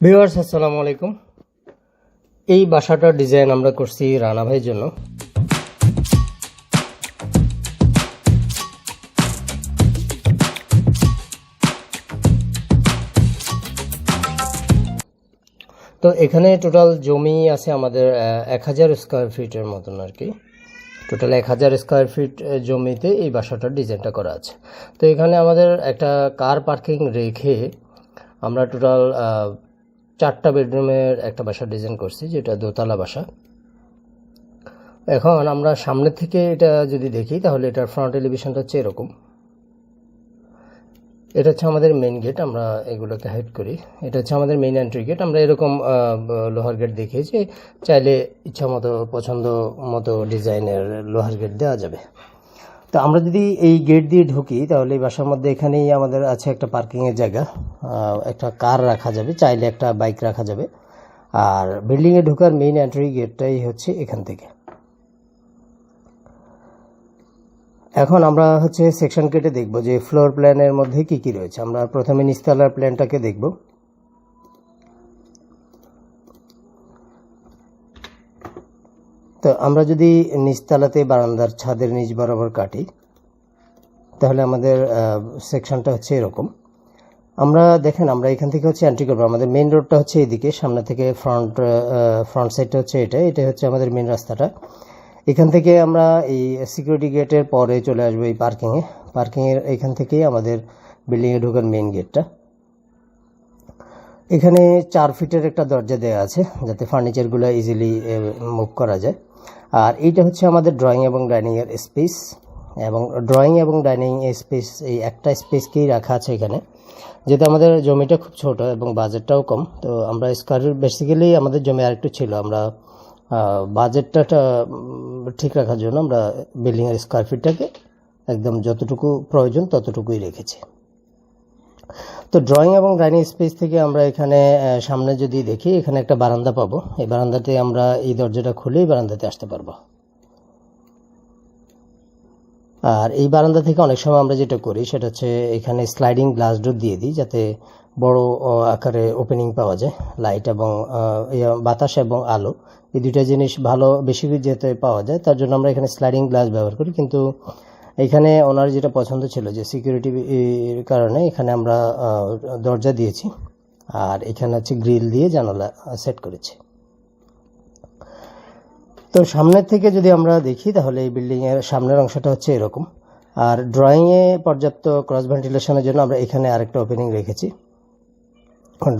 Viewers আসসালামু আলাইকুম। এই বাসাটার ডিজাইন আমরা করছি রানা ভাইয়ের জন্য। তো এখানে টোটাল জমি আছে আমাদের 1000 স্কোয়ার ফিটের মতন আর কি। টোটাল 1000 স্কোয়ার ফিট জমিতে এই বাসাটার ডিজাইনটা করা আছে। তো এখানে আমাদের একটা কার পার্কিং রেখে আমরা টোটাল 4টা বেডরুমের একটা বাসা ডিজাইন করছি, যেটা দোতলা বাসা। এখন আমরা সামনে থেকে এটা যদি দেখি তাহলে এটার ফ্রন্ট এলিভেশনটা হচ্ছে এরকম। এটা হচ্ছে আমাদের মেইন গেট, আমরা এগুলোকে হাইড করি। এটা হচ্ছে আমাদের মেইন এন্ট্রি গেট। আমরা এরকম লোহার গেট দেখিয়েছি, চাইলে ইচ্ছা মতো পছন্দ মতো ডিজাইনের লোহার গেট দেওয়া যাবে। তো আমরা যদি এই গেট দিয়ে ঢুকি তাহলে এই বাসার মধ্যে এখানেই আমাদের আছে একটা পার্কিংয়ের জায়গা, একটা কার রাখা যাবে, চাইলে একটা বাইক রাখা যাবে। আর বিল্ডিংয়ে ঢোকার মেইন এন্ট্রি গেটটাই হচ্ছে এখান থেকে। এখন আমরা হচ্ছে সেকশন কেটে দেখব যে ফ্লোর প্ল্যানের মধ্যে কি কি রয়েছে। আমরা প্রথমে নিচতলার প্ল্যানটাকে দেখব। তো আমরা যদি নিচতলাতে বারান্দার ছাদের নিচ বরাবর কাটি তাহলে আমাদের সেকশনটা হচ্ছে এরকম। আমরা দেখেন, আমরা এখান থেকে হচ্ছে এন্ট্রি করবো। আমাদের মেইন রোডটা হচ্ছে এদিকে, সামনে থেকে ফ্রন্ট সাইডটা হচ্ছে এটা হচ্ছে আমাদের মেইন রাস্তাটা। এখান থেকে আমরা এই সিকিউরিটি গেটের পরে চলে আসবো এই পার্কিংয়ের এখান থেকেই আমাদের বিল্ডিংয়ে ঢোকার মেইন গেটটা। এখানে 4 ফিটের একটা দরজা দেওয়া আছে যাতে ফার্নিচারগুলো ইজিলি মুভ করা যায়। আর এইটা হচ্ছে আমাদের ড্রয়িং এবং ডাইনিংয়ের স্পেস, এবং ড্রয়িং এবং ডাইনিং স্পেস এই একটা স্পেসকেই রাখা আছে এখানে, যেহেতু আমাদের জমিটা খুব ছোট এবং বাজেটটাও কম। তো আমরা বেসিক্যালি আমাদের জমি আরেকটু ছিল, আমরা বাজেটটা ঠিক রাখার জন্য আমরা বিল্ডিংয়ের স্কোয়ার ফিটটাকে একদম যতটুকু প্রয়োজন ততটুকুই রেখেছি। তো ড্রয়িং এবং ডাইনিং স্পেস থেকে আমরা এখানে সামনে যদি দেখি, এখানে একটা বারান্দা পাবো। এই বারান্দাতে আমরা এই দরজাটা খুলেই বারান্দাতে আসতে পারবো। আর এই বারান্দা থেকে অনেক সময় আমরা যেটা করি সেটা হচ্ছে এখানে স্লাইডিং গ্লাস ডোর দিয়ে দিই, যাতে বড় আকারে ওপেনিং পাওয়া যায়। লাইট এবং বাতাস এবং আলো, এই দুইটা জিনিস ভালো বেশি যেতে পাওয়া যায়, তার জন্য আমরা এখানে স্লাইডিং গ্লাস ব্যবহার করি। কিন্তু এখানে ওনার যেটা পছন্দ ছিল যে সিকিউরিটির কারণে এখানে আমরা দরজা দিয়েছি, আর এখানে হচ্ছে গ্রিল দিয়ে জানালা সেট করেছি। তো সামনের থেকে যদি আমরা দেখি তাহলে এই বিল্ডিংয়ের সামনের অংশটা হচ্ছে এরকম। আর ড্রয়িংয়ে পর্যাপ্ত ক্রস ভেন্টিলেশনের জন্য আমরা এখানে আরেকটা ওপেনিং রেখেছি।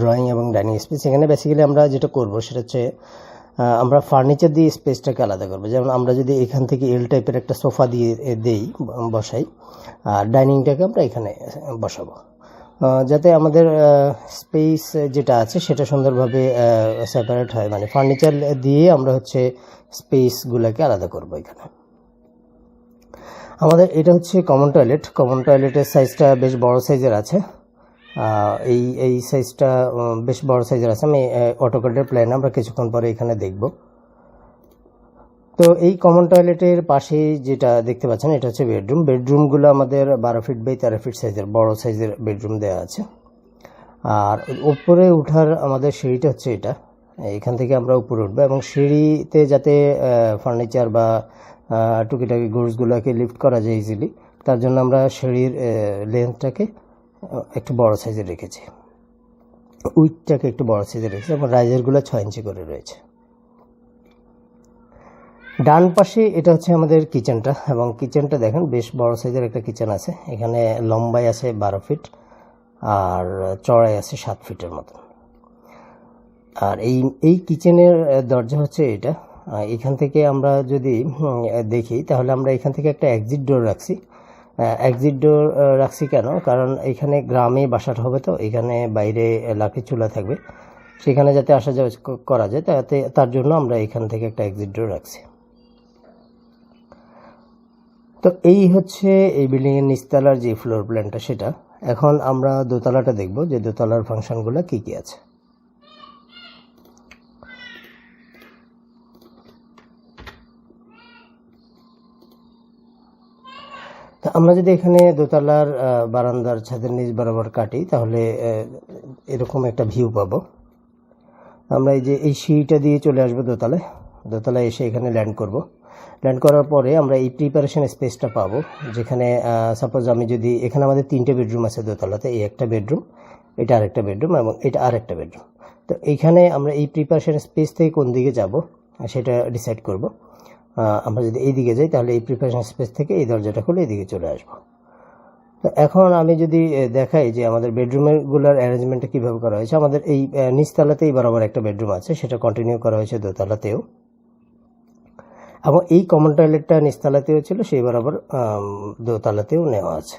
ড্রয়িং এবং ডাইনিং স্পেস, এখানে বেসিক্যালি আমরা যেটা করব সেটা হচ্ছে আমরা ফার্নিচার দিয়ে স্পেসটাকে আলাদা করবো। যেমন আমরা যদি এখান থেকে এল টাইপের একটা সোফা দিয়ে বসাই, আর ডাইনিংটাকে আমরা এখানে বসাবো, যাতে আমাদের স্পেস যেটা আছে সেটা সুন্দরভাবে সেপারেট হয়। মানে ফার্নিচার দিয়ে আমরা হচ্ছে স্পেসগুলোকে আলাদা করব। এখানে আমাদের এটা হচ্ছে কমন টয়লেটের সাইজটা বেশ বড় সাইজের আছে। এই সাইজটা বেশ বড় সাইজের আছে। আমি অটোক্যাডের প্ল্যান আমরা কিছুক্ষণ পরে এখানে দেখব। তো এই কমন টয়লেটের পাশে যেটা দেখতে পাচ্ছেন এটা হচ্ছে বেডরুমগুলো আমাদের 12 ফিট বাই 13 ফিট সাইজের বড় সাইজের বেডরুম দেওয়া আছে। আর উপরে ওঠার আমাদের সিঁড়িটা হচ্ছে এটা, এখান থেকে আমরা উপরে উঠবো, এবং সিঁড়িতে যাতে ফার্নিচার বা টুকিটাকি গুডসগুলোকে লিফট করা যায় ইজিলি, তার জন্য আমরা সিঁড়ির লেন্থটাকে একটু বড় সাইজের রেখেছি, উইথটাকে একটু বড় সাইজের রেখেছি, এবং রাইজারগুলো 6 ইঞ্চি করে রয়েছে। ডান পাশে এটা হচ্ছে আমাদের কিচেনটা, এবং কিচেনটা দেখেন বেশ বড় সাইজের একটা কিচেন আছে। এখানে লম্বাই আছে 12 ফিট আর চড়াই আছে 7 ফিটের মতন। আর এই কিচেনের দরজা হচ্ছে এটা। এখান থেকে আমরা যদি দেখি তাহলে আমরা এখান থেকে একটা এক্সিট ডোর রাখছি। কেন? কারণ এখানে গ্রামে বাসাটা হবে, তো এখানে বাইরে লাকড়ি চুলা থাকবে, সেখানে যাতে আসা যাওয়া করা যায় তার জন্য আমরা এখান থেকে একটা এক্সিট ডোর রাখছি। তো এই হচ্ছে এই বিল্ডিংয়ের নিচতলার যে ফ্লোর প্ল্যানটা সেটা। এখন আমরা দোতলাটা দেখব যে দোতলার ফাংশনগুলো কি কি আছে। তো আমরা যদি এখানে দোতলার বারান্দার ছাদের নিচ বরাবর কাটি তাহলে এরকম একটা ভিউ পাবো। আমরা এই যে এই সিঁড়িটা দিয়ে চলে আসবো দোতলায়। দোতলায় এসে এখানে ল্যান্ড করব। ল্যান্ড করার পরে আমরা এই প্রিপারেশন স্পেসটা পাবো, যেখানে সাপোজ আমি যদি এখানে আমাদের 3টে বেডরুম আছে দোতলাতে, এই একটা বেডরুম, এটা আরেকটা বেডরুম এবং এটা আরেকটা বেডরুম। তো এইখানে আমরা এই প্রিপারেশন স্পেস থেকে কোন দিকে যাব সেটা ডিসাইড করব। আমরা যদি এই দিকে যাই তাহলে এই প্রিপারেশন স্পেস থেকে এই দরজাটা খুলে এদিকে চলে আসবো। তো এখন আমি যদি দেখাই যে আমাদের বেডরুমগুলোর অ্যারেঞ্জমেন্টটা কীভাবে করা হয়েছে, আমাদের এই নিচতলাতেই বরাবর একটা বেডরুম আছে, সেটা কন্টিনিউ করা হয়েছে দোতলাতেও, এবং এই কমন টয়লেটটা নিচতলাতেও ছিল, সেই বরাবর দোতলাতেও নেওয়া আছে।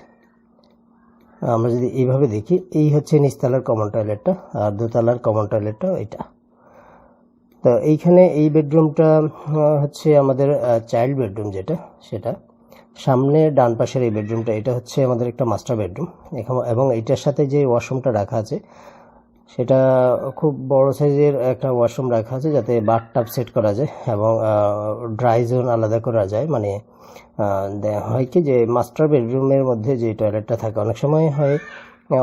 আমরা যদি এইভাবে দেখি, এই হচ্ছে নিচতলার কমন টয়লেটটা আর দোতলার কমন টয়লেটটা এটা। তো এইখানে এই বেডরুমটা হচ্ছে আমাদের চাইল্ড বেডরুম, যেটা সেটা সামনে ডান পাশের এই বেডরুমটা, এটা হচ্ছে আমাদের একটা মাস্টার বেডরুম। এবং এইটার সাথে যে ওয়াশরুমটা রাখা আছে সেটা খুব বড় সাইজের একটা ওয়াশরুম রাখা আছে, যাতে বাথটাব সেট করা যায় এবং ড্রাই জোন আলাদা করা যায়। মানে হয় কি যে মাস্টার বেডরুমের মধ্যে যে টয়লেটটা থাকে, অনেক সময় হয়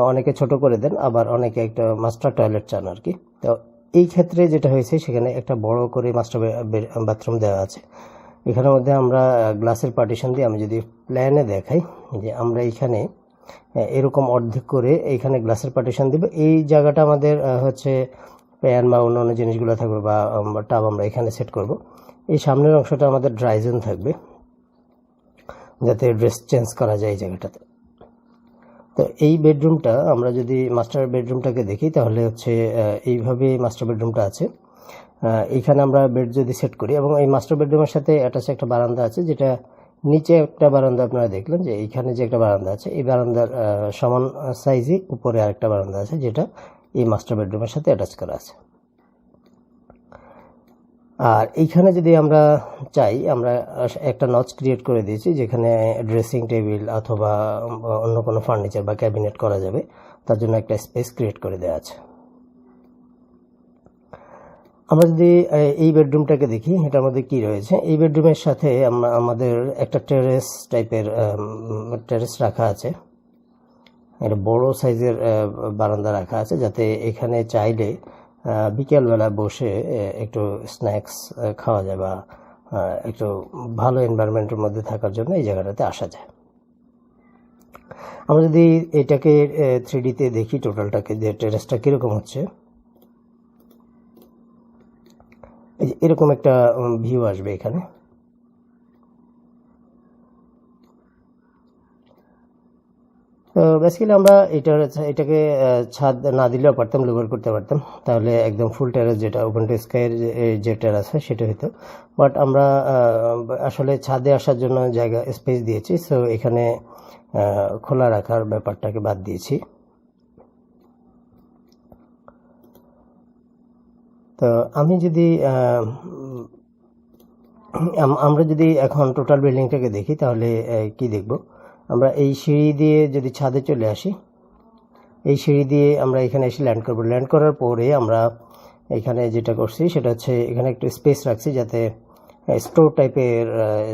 অনেকে ছোট করে দেন, আবার অনেকে একটা মাস্টার টয়লেট চান আর কি। তো এই ক্ষেত্রে যেটা হয়েছে, সেখানে একটা বড় করে মাস্টার বাথরুম দেওয়া আছে। এখানের মধ্যে আমরা গ্লাসের পার্টিশন দিয়ে, আমি যদি প্ল্যানে দেখাই যে আমরা এইখানে এরকম অর্ধেক করে এইখানে গ্লাসের পার্টিশন দিব। এই জায়গাটা আমাদের হচ্ছে প্যান বা অন্য অন্য জিনিসগুলো থাকবে বা টাব আমরা এখানে সেট করব। এই সামনের অংশটা আমাদের ড্রাই জোন থাকবে, যাতে ড্রেস চেঞ্জ করা যায় এই জায়গাটাতে। তো এই বেডরুমটা আমরা যদি মাস্টার বেডরুমটাকে দেখি, তাহলে হচ্ছে এইভাবে মাস্টার বেডরুমটা আছে। এইখানে আমরা বেড যদি সেট করি, এবং এই মাস্টার বেডরুমের সাথে অ্যাটাচ একটা বারান্দা আছে, যেটা নিচে একটা বারান্দা আপনারা দেখলেন যে এইখানে যে একটা বারান্দা আছে, এই বারান্দার সমান সাইজে উপরে আরেকটা বারান্দা আছে, যেটা এই মাস্টার বেডরুমের সাথে অ্যাটাচ করা আছে। আর এইখানে যদি আমরা চাই, আমরা একটা নচ ক্রিয়েট করে দিয়েছি, যেখানে ড্রেসিং টেবিল অথবা অন্য কোনো ফার্নিচার বা ক্যাবিনেট করা যাবে, তার জন্য একটা স্পেস ক্রিয়েট করে দেওয়া আছে। আমরা যদি এই বেডরুমটাকে দেখি, এটার মধ্যে কি রয়েছে। এই বেডরুমের সাথে আমাদের একটা টেরেস টাইপের টেরেস রাখা আছে, একটা বড় সাইজের বারান্দা রাখা আছে, যাতে এখানে চাইলে বিকেলবেলা বসে একটু স্ন্যাক্স খাওয়া যায় বা একটু ভালো এনভায়রনমেন্টের মধ্যে থাকার জন্য এই জায়গাটাতে আসা যায়। আমরা যদি এটাকে 3Dতে দেখি টোটালটাকে, যে টেরেসটা কীরকম হচ্ছে, এরকম একটা ভিউ আসবে এখানে। তো বেসিক্যালি আমরা এটাকে ছাদ না দিলেও পারতাম, লোভার করতে পারতাম, তাহলে একদম ফুল টেরাস, যেটা ওপেন টু স্কাইয়ের যে টেরাস হয় সেটা হতো। বাট আমরা আসলে ছাদে আসার জন্য জায়গা স্পেস দিয়েছি, সো এখানে খোলা রাখার ব্যাপারটাকে বাদ দিয়েছি। তো আমি যদি আমরা যদি এখন টোটাল বিল্ডিংটাকে দেখি, তাহলে কি দেখব, আমরা এই সিঁড়ি দিয়ে যদি ছাদে চলে আসি, এই সিঁড়ি দিয়ে আমরা এখানে এসে ল্যান্ড করব। ল্যান্ড করার পরে আমরা এখানে যেটা করছি সেটা হচ্ছে, এখানে একটু স্পেস রাখছি, যাতে স্টোর টাইপের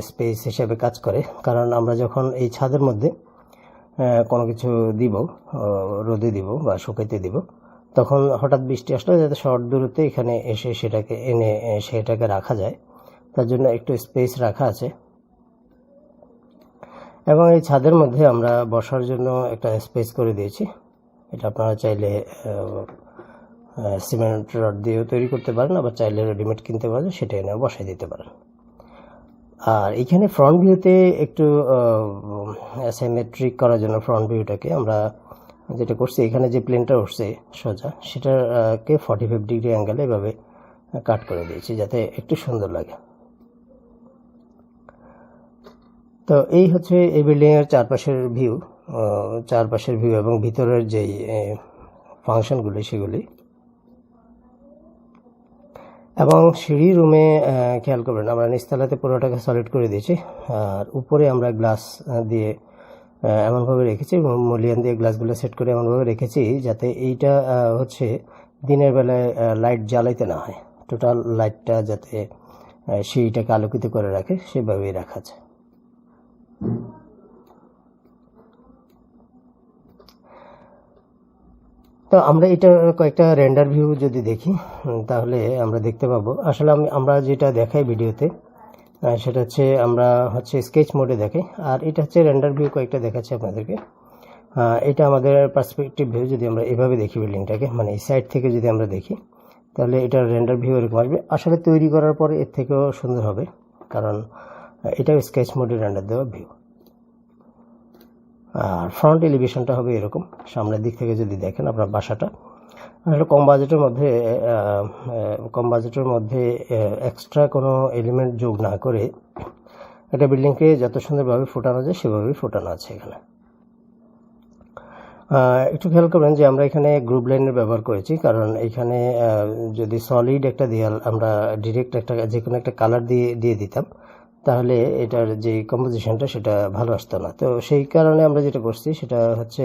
স্পেস হিসেবে কাজ করে। কারণ আমরা যখন এই ছাদের মধ্যে কোনো কিছু দিব, রোদে দিব বা শুকাইতে দিব, তখন হঠাৎ বৃষ্টি আসলে যাতে শর্ট দূরত্বে এখানে এসে সেটাকে এনে সেটাকে রাখা যায়, তার জন্য একটু স্পেস রাখা আছে। এবং এই ছাদের মধ্যে আমরা বসার জন্য একটা স্পেস করে দিয়েছি। এটা আপনারা চাইলে সিমেন্ট রড দিয়েও তৈরি করতে পারেন, আবার চাইলে রেডিমেড কিনতে পারেন, সেটা এনে বসাই দিতে পারেন। আর এখানে ফ্রন্ট ভিউতে একটু অ্যাসাইমেট্রিক করার জন্য ফ্রন্ট ভিউটাকে আমরা যেটা করছি, এখানে যে প্লেনটা উঠছে সোজা, সেটাকে 45 ডিগ্রি অ্যাঙ্গেলে এভাবে কাট করে দিয়েছি, যাতে একটু সুন্দর লাগে। তো এই হচ্ছে এই বিল্ডিংয়ের চারপাশের ভিউ এবং ভিতরের যেই ফাংশনগুলি সেগুলি। এবং সিঁড়ি রুমে খেয়াল করবেন, আমরা নিচতলাতে পুরোটাকে সলিড করে দিয়েছি, আর উপরে আমরা গ্লাস দিয়ে এমনভাবে রেখেছি, মলিয়ান দিয়ে গ্লাসগুলো সেট করে এমনভাবে রেখেছি, যাতে এইটা হচ্ছে দিনের বেলায় লাইট জ্বালাইতে না হয়, টোটাল লাইটটা যাতে সিঁড়িটাকে আলোকিত করে রাখে, সেভাবেই রাখা আছে। তো আমরা এটার কয়েকটা রেন্ডার ভিউ যদি দেখি তাহলে আমরা দেখতে পাবো আসলে আমরা যেটা দেখাই ভিডিওতে সেটা হচ্ছে আমরা স্কেচ মোডে দেখাই, আর এটা হচ্ছে রেন্ডার ভিউ কয়েকটা দেখাচ্ছি আপনাদেরকে। এটা আমাদের পার্সপেক্টিভ ভিউ, যদি আমরা এভাবে দেখি বিল্ডিংটাকে, মানে এই সাইড থেকে যদি আমরা দেখি তাহলে এটার রেন্ডার ভিউ এরকম আসবে। আসলে তৈরি করার পরে এর থেকেও সুন্দর হবে, কারণ এটাও স্কেচ মোডে রেন্ডার দেওয়া ভিউ। আর ফ্রন্ট এলিভেশনটা হবে এরকম, সামনের দিক থেকে যদি দেখেন আপনার বাসাটা। আসলে কম বাজেটের মধ্যে এক্সট্রা কোনো এলিমেন্ট যোগ না করে একটা বিল্ডিংকে যত সুন্দরভাবে ফোটানো যায় সেভাবেই ফোটানো আছে এখানে। একটু খেয়াল করবেন যে আমরা এখানে গ্রুপ লাইনের ব্যবহার করেছি, কারণ এখানে যদি সলিড একটা দেয়াল আমরা ডিরেক্ট যে কোনো একটা কালার দিয়ে দিতাম তাহলে এটার যে কম্পোজিশনটা সেটা ভালো আসতো না। তো সেই কারণে আমরা যেটা করছি সেটা হচ্ছে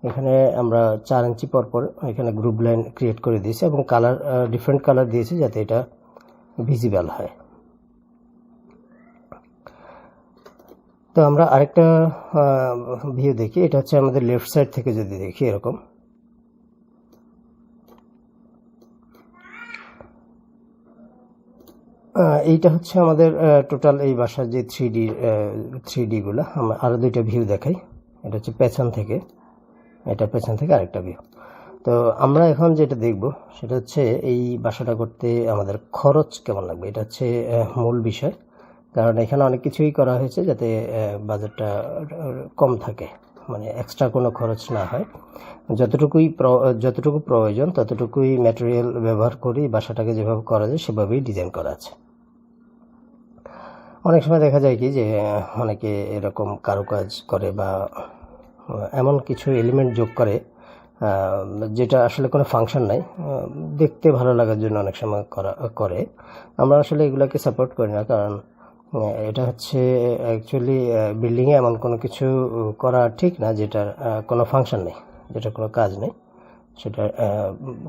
এখানে আমরা 4 ইঞ্চি পর এখানে গ্রুপ লাইন ক্রিয়েট করে দিয়েছি এবং কালার ডিফারেন্ট কালার দিয়েছি যাতে এটা ভিজিবল হয়। তো আমরা আরেকটা ভিউ দেখি, এটা হচ্ছে আমাদের লেফট সাইড থেকে যদি দেখি এরকম। এইটা হচ্ছে আমাদের টোটাল এই বাসার যে 3D গুলো। আমরা আরো দুইটা ভিউ দেখাই, এটা হচ্ছে পেছন থেকে, এটা পেছন থেকে আরেকটা ভিউ। তো আমরা এখন যেটা দেখব সেটা হচ্ছে এই বাসাটা করতে আমাদের খরচ কেমন লাগবে, এটা হচ্ছে মূল বিষয়। কারণ এখানে অনেক কিছুই করা হয়েছে যাতে বাজেটটা কম থাকে, মানে এক্সট্রা কোনো খরচ না হয়। যতটুকু প্রয়োজন ততটুকুই ম্যাটেরিয়াল ব্যবহার করি বাসাটাকে যেভাবে করা যায় সেভাবেই ডিজাইন করা আছে। অনেক সময় দেখা যায় কি যে অনেকে এরকম কারুকাজ করে বা এমন কিছু এলিমেন্ট যোগ করে যেটা আসলে কোনো ফাংশন নাই, দেখতে ভালো লাগার জন্য অনেক সময় করে। আমরা আসলে এগুলোকে সাপোর্ট করি না, কারণ এটা হচ্ছে অ্যাকচুয়ালি বিল্ডিংয়ে এমন কোনো কিছু করা ঠিক না যেটার কোনো ফাংশন নেই, যেটা কোনো কাজ নেই, সেটা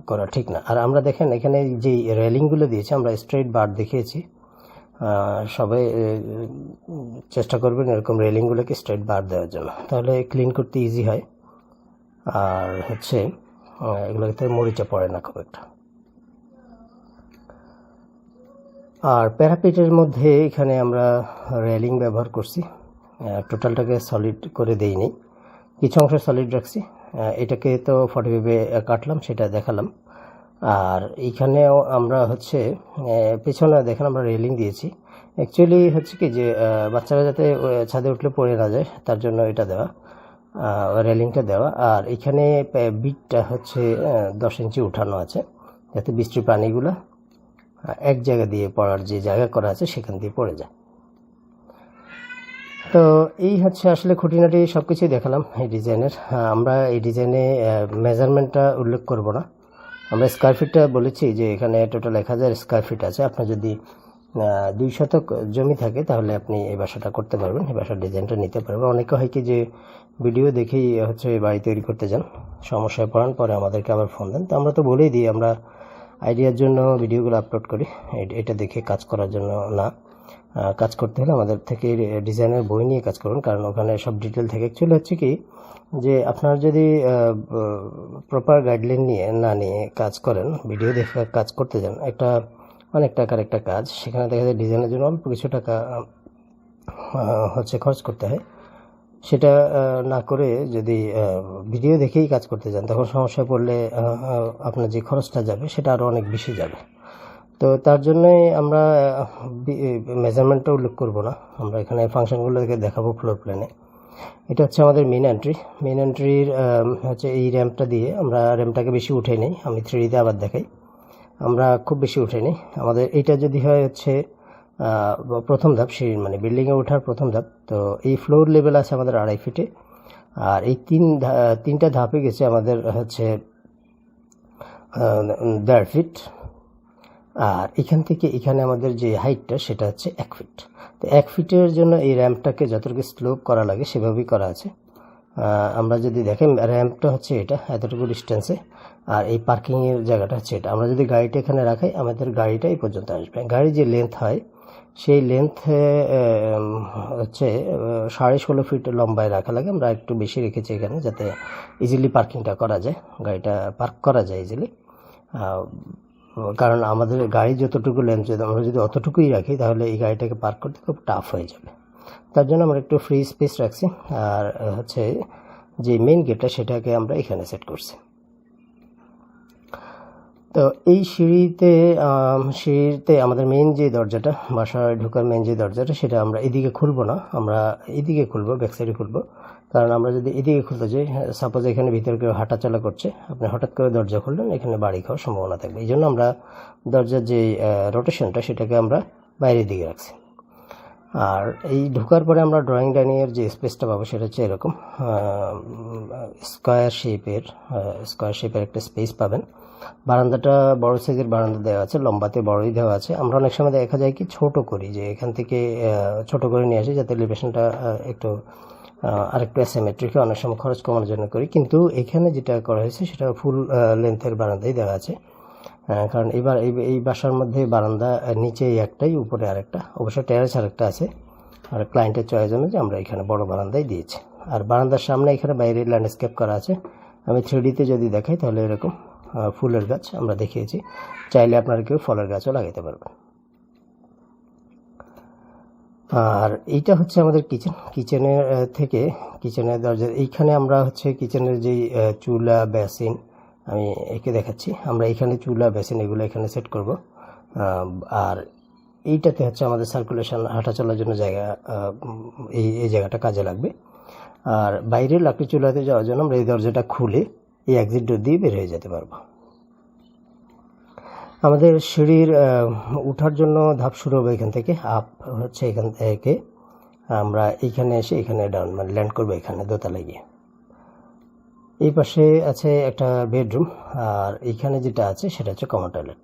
করা ঠিক না। আর আমরা দেখেন এখানে যে রেলিংগুলো দিয়েছি আমরা স্ট্রেট বার দেখিয়েছি, সবাই চেষ্টা করবেন এরকম রেলিংগুলোকে স্ট্রেট বার দেওয়ার জন্য, তাহলে ক্লিন করতে ইজি হয়। আর হচ্ছে এগুলোতে মরিচা পড়ে না খুব একটা। আর প্যারাপিটের মধ্যে এখানে আমরা রেলিং ব্যবহার করছি, টোটালটাকে সলিড করে দেইনি, কিছু অংশ সলিড রাখছি। এটাকে তো 45-এ কাটলাম, সেটা দেখালাম। আর এইখানেও আমরা পেছনে দেখেন আমরা রেলিং দিয়েছি। অ্যাকচুয়ালি হচ্ছে কি যে বাচ্চারা যাতে ছাদে উঠলে পড়ে না যায় তার জন্য এটা দেওয়া, রেলিংটা দেওয়া। আর এখানে বিটটা 10 ইঞ্চি উঠানো আছে যাতে বৃষ্টির পানিগুলো এক জায়গা দিয়ে পড়ার যে জায়গা করা আছে সেখান দিয়ে পড়ে যায়। তো এই আসলে খুঁটিনাটি সব কিছুই দেখালাম এই ডিজাইনের। আমরা এই ডিজাইনে মেজারমেন্টটা উল্লেখ করব না, আমরা স্কোয়ার ফিটটা বলেছি যে এখানে টোটাল 1000 স্কোয়ার ফিট আছে। আপনার যদি 2 শতক জমি থাকে তাহলে আপনি এই বাসাটা করতে পারবেন, এই বাসার ডিজাইনটা নিতে পারবেন। অনেকে হয় কি যে ভিডিও দেখেই বাড়ি তৈরি করতে যান, সমস্যায় পড়ান, পরে আমাদেরকে আবার ফোন দেন। তো আমরা তো বলেই দিই আমরা আইডিয়ার জন্য ভিডিওগুলো আপলোড করি, এটা দেখে কাজ করার জন্য না। কাজ করতে হলে আমাদের থেকে ডিজাইনের বই নিয়ে কাজ করুন, কারণ ওখানে সব ডিটেল থাকে। অ্যাকচুয়ালি হচ্ছে কি যে আপনার যদি প্রপার গাইডলাইন না নিয়ে কাজ করেন, ভিডিও দেখে কাজ করতে যান, অনেক টাকার একটা কাজ, সেখানে দেখা যায় ডিজাইনের জন্য অল্প কিছু টাকা খরচ করতে হয়। সেটা না করে যদি ভিডিও দেখেই কাজ করতে যান তখন সমস্যায় পড়লে আপনার যে খরচটা যাবে সেটা আরও অনেক বেশি যাবে। তো তার জন্যই আমরা মেজারমেন্টটা উল্লেখ করব না, আমরা এখানে ফাংশনগুলোকে দেখাবো ফ্লোর প্ল্যানে। এটা হচ্ছে আমাদের মেন এন্ট্রির এই র্যাম্পটা দিয়ে আমরা র্যাম্পটাকে বেশি উঠে নিই। আমি 3Dতে আবার দেখাই, আমরা খুব বেশি উঠে নিই। আমাদের এইটা যদি হয় প্রথম ধাপ, মানে বিল্ডিংয়ে ওঠার প্রথম ধাপ। তো এই ফ্লোর লেভেল আছে আমাদের 2.5 ফিটে, আর এই তিনটা ধাপে গেছে আমাদের 1.5 ফিট। আর এখান থেকে এখানে আমাদের যে হাইটটা সেটা 1 ফিট। তো 1 ফিটের জন্য এই র্যাম্পটাকে যতটুকু স্লোপ করা লাগে সেভাবেই করা আছে। আমরা যদি দেখেন র্যাম্পটা এটা এতটুকু ডিস্টেন্সে, আর এই পার্কিংয়ের জায়গাটা এটা। আমরা যদি গাড়িটা এখানে রাখাই আমাদের গাড়িটা এই পর্যন্ত আসবে। গাড়ির যে লেন্থ হয় সেই লেন্থ হচ্ছে 16.5 ফিট লম্বায় রাখা লাগে। আমরা একটু বেশি রেখেছি এখানে, যাতে ইজিলি পার্কিংটা করা যায়, গাড়িটা পার্ক করা যায় ইজিলি। কারণ আমাদের গাড়ি যতটুকু লেন্থ, আমরা যদি অতটুকুই রাখি তাহলে এই গাড়িটাকে পার্ক করতে খুব টাফ হয়ে যাবে। তার জন্য আমরা একটু ফ্রি স্পেস রাখছি। আর হচ্ছে যে মেইন গেটটা সেটাকে আমরা এখানে সেট করছি। তো এই সিঁড়িতে আমাদের মেইন যে দরজাটা, বাসায় ঢোকার মেইন যে দরজাটা, সেটা আমরা এদিকে খুলবো না, আমরা এদিকে খুলবো, ব্যাক সাইডে খুলবো। কারণ আমরা যদি এদিকে খুলতে যাই, সাপোজ এখানে ভিতরে কেউ হাঁটাচলা করছে, আপনি হঠাৎ করে দরজা খুললেন, এখানে বাড়ি খাওয়ার সম্ভাবনা থাকবে। এই জন্য আমরা দরজার যে রোটেশনটা সেটাকে আমরা বাইরের দিকে রাখছি। আর এই ঢোকার পরে আমরা ড্রয়িং ডাইনিংয়ের যে স্পেসটা পাবো সেটা হচ্ছে এরকম স্কোয়ার শেপের একটা স্পেস পাবেন। বারান্দাটা বড় সাইজের বারান্দা দেওয়া আছে, লম্বাতে বড়ই দেওয়া আছে। আমরা অনেক সময় দেখা যায় কি ছোট করি, যে এখান থেকে ছোট করে নিয়ে আসি যাতে এলিভেশনটা একটু আরেকটু অ্যাসিমেট্রিক, অনেক সময় খরচ কমানোর জন্য করি। কিন্তু এখানে যেটা করা হয়েছে সেটা ফুল লেন্থের বারান্দাই দেওয়া আছে। কারণ এবার এই বাসার মধ্যে বারান্দা নিচে একটাই, উপরে আরেকটা, অবশ্য টেরেস আরেকটা আছে। আর ক্লায়েন্টের চয়েস অনুযায়ী আমরা এখানে বড় বারান্দাই দিয়েছি। আর বারান্দার সামনে এখানে বাইরে ল্যান্ডস্কেপ করা আছে। আমি 3Dতে যদি দেখাই তাহলে এরকম ফুলের গাছ আমরা দেখিয়েছি। চাইলে আপনারা কেউ ফলের গাছও লাগাতে পারবেন। আর এইটা হচ্ছে আমাদের কিচেনের দরজা। এইখানে আমরা হচ্ছে কিচেনের যেই চুলা, বেসিন, আমি একে দেখাচ্ছি। আমরা এখানে চুলা, বেসিন এগুলো এখানে সেট করব। আর এইটাতে হচ্ছে আমাদের সার্কুলেশন, হাঁটা চলার জন্য জায়গা, এই জায়গাটা কাজে লাগবে। আর বাইরের লাকড়ি চুলাতে যাওয়ার জন্য আমরা এই দরজাটা খুলে এই এক্সিট ডোর দিয়ে বের হয়ে যেতে পারবো। আমাদের সিঁড়ির উঠার জন্য ধাপ শুরু হবে এখান থেকে। আপ হচ্ছে এখান থেকে আমরা এইখানে এসে এখানে ডাউন, মানে ল্যান্ড করবো এখানে দোতলায় গিয়ে। এই পাশে আছে একটা বেডরুম, আর এইখানে যেটা আছে সেটা হচ্ছে কমন টয়লেট।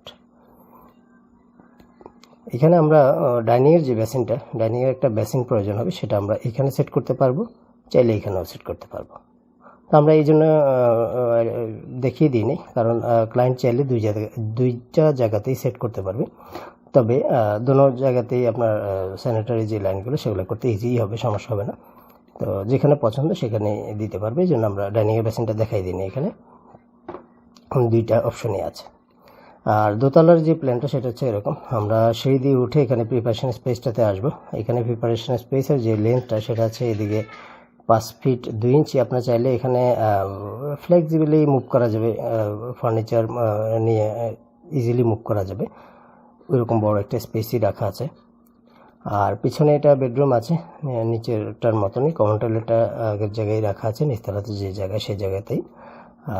এখানে আমরা ডাইনিংয়ের যে বেসিনটা, ডাইনিংয়ের একটা বেসিন প্রয়োজন হবে, সেটা আমরা এখানে সেট করতে পারবো, চাইলে এখানেও সেট করতে পারবো। তো আমরা এই জন্য দেখিয়ে দিইনি, কারণ ক্লায়েন্ট চাইলে দুইটা জায়গাতেই সেট করতে পারবে। তবে দোনো জায়গাতেই আপনার স্যানিটারি যে লাইনগুলো সেগুলো করতে ইজি হবে, সমস্যা হবে না। তো যেখানে পছন্দ সেখানে দিতে পারবে। এই জন্য আমরা ডাইনিংয়ের বেসিনটা দেখাই দিইনি, এখানে দুইটা অপশনই আছে। আর দোতলার যে প্ল্যানটা সেটা হচ্ছে এরকম। আমরা সিঁড়ি দিয়ে উঠে এখানে প্রিপারেশন স্পেসটাতে আসবো। এখানে প্রিপারেশন স্পেসের যে লেন্থটা সেটা আছে এদিকে 5 ফিট 2 ইঞ্চি। আপনার চাইলে এখানে ফ্লেক্সিবলি মুভ করা যাবে, ফার্নিচার নিয়ে ইজিলি মুভ করা যাবে, ওইরকম বড় একটা স্পেসই রাখা আছে। আর পিছনে এটা বেডরুম আছে, নিচেরটার মতনই। কমন টয়লেটটা আগের জায়গায় রাখা আছে, নিচতলাতে যে জায়গায় সেই জায়গাতেই।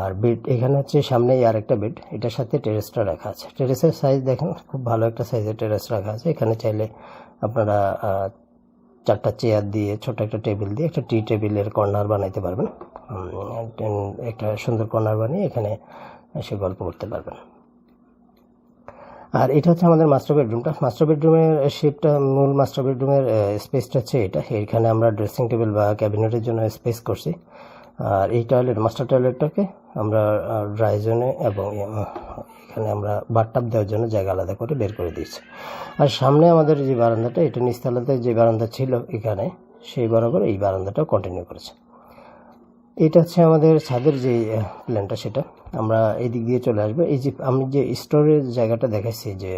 আর বেড এখানে হচ্ছে সামনেই আর একটা বেড, এটার সাথে টেরেসটা রাখা আছে। টেরেসের সাইজ দেখেন, খুব ভালো একটা সাইজের টেরেস রাখা আছে। এখানে চাইলে আপনারা 4টা চেয়ার দিয়ে, ছোট একটা টেবিল দিয়ে একটা টি টেবিলের কর্নার বানাইতে পারবেন। একটা সুন্দর কর্নার বানিয়ে এখানে এসে গল্প করতে পারবেন। আর এটা হচ্ছে আমাদের মাস্টার বেডরুমটা। মাস্টার বেডরুমের শেপটা, মূল মাস্টার বেডরুমের স্পেসটা হচ্ছে এটা। এখানে আমরা ড্রেসিং টেবিল বা ক্যাবিনেটের জন্য স্পেস করছি। আর এই মাস্টার টয়লেটটাকে আমরা ড্রাই জোনে এবং এখানে আমরা বাথটাব দেওয়ার জন্য জায়গা আলাদা করে বের করে দিয়েছি। আর সামনে আমাদের যে বারান্দাটা, এটা নিচতলাতে যে বারান্দা ছিল এখানে, সেই বরাবর এই বারান্দাটাও কন্টিনিউ করেছে। এটা হচ্ছে আমাদের ছাদের যে প্ল্যানটা, সেটা আমরা এই দিক দিয়ে চলে আসবো। এই যে আমি যে স্টোরের জায়গাটা দেখাচ্ছি, যে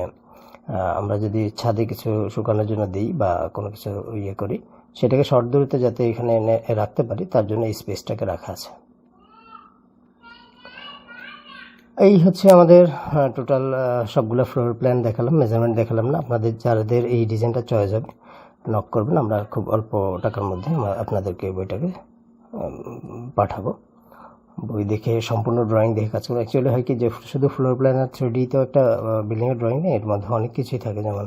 আমরা যদি ছাদে কিছু শুকানোর জন্য দিই বা কোনো কিছু ইয়ে করি, সেটাকে শর্ট দূরত্বে যাতে এখানে এনে রাখতে পারি, তার জন্য এই স্পেসটাকে রাখা আছে। এই হচ্ছে আমাদের টোটাল সবগুলো ফ্লোর প্ল্যান দেখালাম, মেজারমেন্ট দেখালাম না। আপনাদের যাদের এই ডিজাইনটা চয়েস হবে নক করবেন, আমরা খুব অল্প টাকার মধ্যে আপনাদেরকে বইটাকে পাঠাবো। বই দেখে, সম্পূর্ণ ড্রয়িং দেখে কাজ করবো। অ্যাকচুয়ালি হয় কি, যে শুধু ফ্লোর প্ল্যান আর 3D তো একটা বিল্ডিংয়ের ড্রয়িং নেই, এর মধ্যে অনেক কিছুই থাকে। যেমন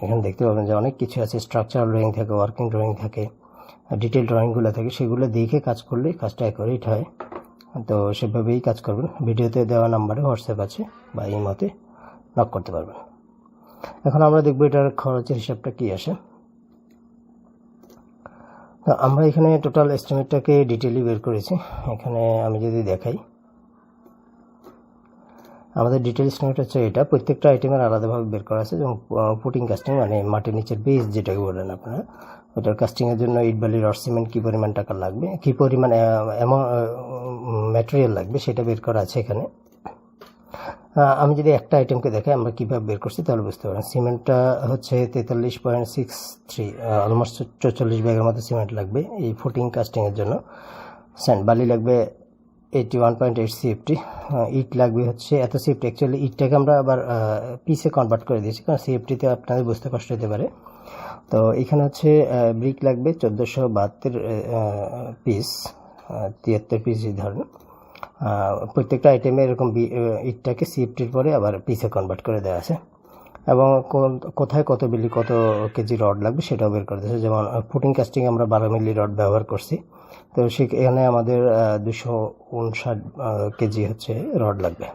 এখানে দেখতে পাবেন যে অনেক কিছু আছে, স্ট্রাকচারাল ড্রয়িং থাকে, ওয়ার্কিং ড্রয়িং থাকে, ডিটেল ড্রয়িংগুলো থাকে। সেগুলো দেখে কাজ করলে কাজটা অ্যাকুরেট হয়। তো সেভাবেই কাজ করবেন। ভিডিওতে দেওয়া নাম্বারে হোয়াটসঅ্যাপ আছে বা ইমোতে নক করতে পারবেন। এখন আমরা দেখবো এটার খরচের হিসাবটা কী আসে। তো আমরা এখানে টোটাল এস্টিমেটটাকে ডিটেইলি বের করেছি। এখানে আমি যদি দেখাই, আমাদের ডিটেল এস্টিমেট হচ্ছে এটা, প্রত্যেকটা আইটেমের আলাদাভাবে বের করা আছে। যেমন ফুটিং কাস্টিং মানে মাটির নিচের বেস যেটাকে বলেন আপনারা, ওটার কাস্টিংয়ের জন্য ইট বালি রড সিমেন্ট কী পরিমাণ টাকা লাগবে, কী পরিমাণ ম্যাটেরিয়াল লাগবে সেটা বের করা আছে এখানে। আমি যদি একটা আইটেমকে দেখাই আমরা কীভাবে বের করছি তাহলে বুঝতে পারেন। সিমেন্টটা হচ্ছে 43.63, অলমোস্ট 44 ব্যাগের মতো সিমেন্ট লাগবে এই ফুটিং কাস্টিংয়ের জন্য। স্যান্ড বালি লাগবে 81.8 সিএফটি, ইট লাগবে হচ্ছে এত সিএফটি। অ্যাকচুয়ালি ইটটাকে আমরা আবার পিসে কনভার্ট করে দিয়েছি, কারণ সিএফটিতে আপনাদের বুঝতে কষ্ট হতে পারে। তো এখানে হচ্ছে ব্রিক লাগবে 1472 পিস, 73 পিসই ধরেন। প্রত্যেকটা আইটেমে এরকম ইটটাকে সিএফটির পরে আবার পিসে কনভার্ট করে দেওয়া আছে, এবং কোথায় কত মিলি কত কেজি রড লাগবে সেটাও বের করে দিয়েছে। যেমন ফুটিং কাস্টিং আমরা 12 মিলি রড ব্যবহার করছি, তো সেখানে আমাদের 259 কেজি হচ্ছে রড লাগবে।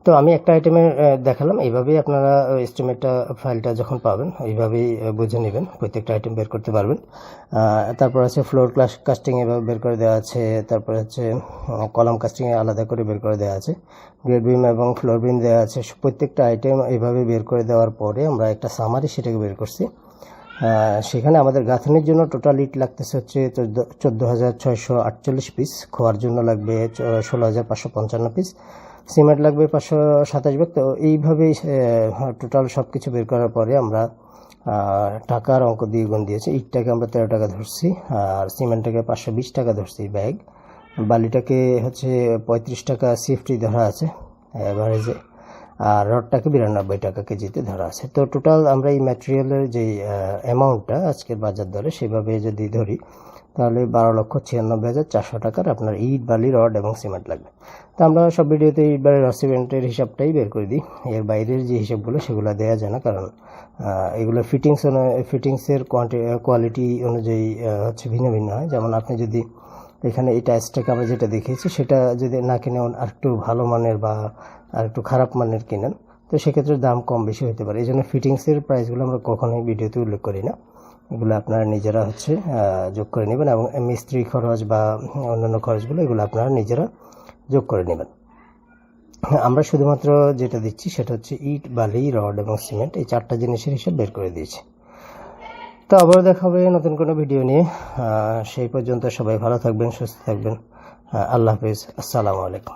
তো আমি একটা আইটেমের দেখালাম, এইভাবেই আপনারা এস্টিমেটটা ফাইলটা যখন পাবেন এইভাবেই বুঝে নেবেন, প্রত্যেকটা আইটেম বের করতে পারবেন। তারপর আছে ফ্লোর কাস্টিং এভাবে বের করে দেওয়া আছে, তারপর হচ্ছে কলাম কাস্টিংয়ে আলাদা করে বের করে দেওয়া আছে, গ্রেড বিম এবং ফ্লোর বিম দেওয়া আছে। প্রত্যেকটা আইটেম এইভাবে বের করে দেওয়ার পরে আমরা একটা সামারি সেটাকে বের করছি। সেখানে আমাদের গাঁথনির জন্য টোটাল ইট লাগতেছে হচ্ছে 14,648 পিস, খোয়ার জন্য লাগবে 16,555 পিস, সিমেন্ট লাগবে 527 ব্যাগ। তো এইভাবেই টোটাল সব কিছু বের করার পরে আমরা টাকার অঙ্ক দিয়ে গুণ দিয়েছি। ইটটাকে আমরা 13 টাকা ধরছি, আর সিমেন্টটাকে 520 টাকা ধরছি ব্যাগ, বালিটাকে হচ্ছে 35 টাকা সিএফটি ধরা আছে অ্যাভারেজে, আর রডটাকে 92 টাকা কেজিতে ধরা আছে। তো টোটাল আমরা এই ম্যাটেরিয়ালের যে অ্যামাউন্টটা আজকের বাজার দরে সেভাবে যদি ধরি তাহলে 12,96,400 টাকার আপনার ইট বালি রড এবং সিমেন্ট লাগবে। তো আমরা সব ভিডিওতে ইট বালি রড সিমেন্টের হিসাবটাই বের করে দিই, এর বাইরের যে হিসাবগুলো সেগুলো দেওয়া যায় না, কারণ এগুলো ফিটিংসের কোয়ালিটি অনুযায়ী হচ্ছে ভিন্ন ভিন্ন হয়। যেমন আপনি যদি এখানে এই টাইলসটাকে আমরা যেটা দেখিয়েছি সেটা যদি না কিনে আর একটু ভালো মানের বা আর একটু খারাপ মানের কিনেন, তো সেক্ষেত্রে দাম কম বেশি হতে পারে। এই জন্য ফিটিংসের প্রাইসগুলো আমরা কখনোই ভিডিওতে উল্লেখ করি না, এগুলো আপনারা নিজেরা হচ্ছে যোগ করে নেবেন, এবং মিস্ত্রি খরচ বা অন্যান্য খরচগুলো এগুলো আপনারা নিজেরা যোগ করে নেবেন। আমরা শুধুমাত্র যেটা দিচ্ছি সেটা হচ্ছে ইট বালি রড এবং সিমেন্ট, এই 4টা জিনিসের হিসাব বের করে দিয়েছি। তো আবার দেখা হবে নতুন কোনো ভিডিও নিয়ে, সেই পর্যন্ত সবাই ভালো থাকবেন, সুস্থ থাকবেন। আল্লাহ হাফিজ, আসসালামু আলাইকুম।